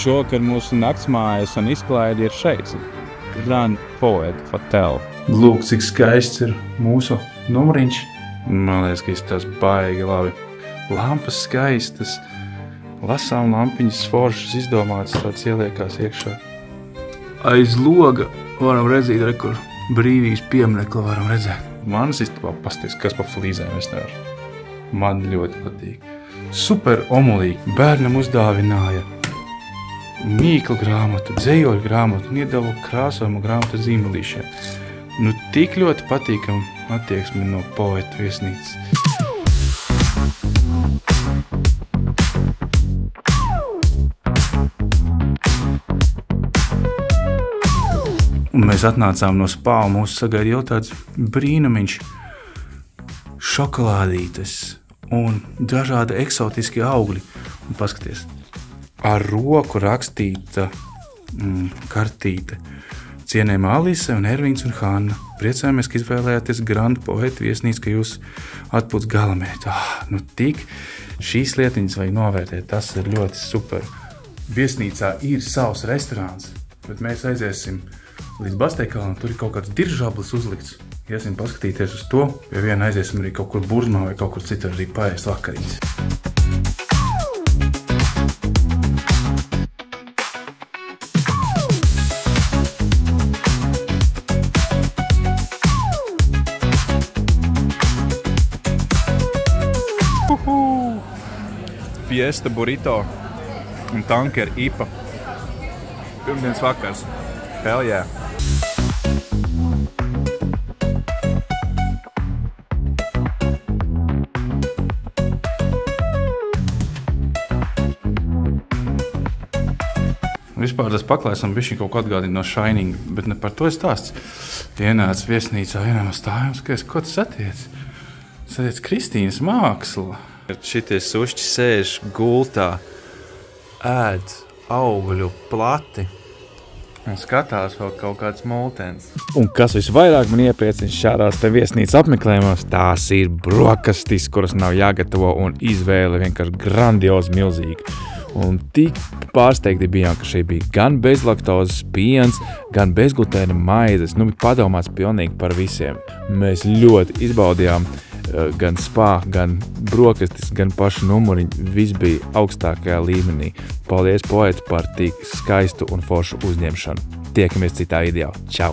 Šokar mūsu naktsmājas un izklaidi ir šeit. Grand Poet Hotel. Lūk, cik skaists ir mūsu numuriņš. Man liekas, ka tas baigi labi. Lampas skaistas, lasām lampiņas foršas izdomātas, tāds ieliekās iekšā. Aiz loga varam redzēt, kur brīvības pieminekli varam redzēt. Manas istabā pasties, kas pa flīzēm es nevaru. Man ļoti patīk. Super omulīgi. Bērnam uzdāvināja mīklu grāmatu, dzejoļu grāmatu un iedavu krāsojumu grāmatu zīmelīšiem. Nu, tik ļoti patīkam attieksmi no Poetu viesnīcas. Un mēs atnācām no spā, un mūs sagaida jau tāds brīnumiņš, šokolādītes un dažādi eksotiski augļi. Un paskaties, ar roku rakstīta kartīte. Cienējamā Alise un Ervīns un Hanna. Priecājamies, ka izvēlējāties Grand Poetu viesnīcu, ka jūs atpūtas galamērķi. Nu tik šīs lietiņas vajag novērtēt, tas ir ļoti super. Viesnīcā ir savs restorāns, bet mēs aiziesim līdz Basteikalam, tur ir kaut kāds diržablis uzlikts. Iesim paskatīties uz to, jo vien aiziesim arī kaut kur Burzmā vai kaut kur citur arī paēst vakariņas. Fiesta burrito un tanker IPA. Pirmdienas vakars. Hell yeah. Vispār tas paklājums bišķi kaut ko atgādina no Shining, bet ne par to ir stāsts. Ienāc viesnīcā, stājums, ko tas attiec? Tas attiec Kristīnas māksla. Šitie sušķi sēž gultā, ēd augļu plati un skatās vēl kaut kāds multens. Un kas visvairāk man iepriecina šādās te viesnīcas apmeklējumos, tās ir brokastis, kuras nav jāgatavo un izvēle vienkārši grandiozi milzīga. Un tik pārsteigti bijām, ka šī bija gan bezlaktozes piens, gan bezglutēna maizes, padomāts pilnīgi par visiem. Mēs ļoti izbaudījām gan spā, gan brokastis, gan pašu numuriņu, viss bija augstākajā līmenī. Paldies Poetu par tik skaistu un foršu uzņemšanu. Tiekamies citā video. Čau!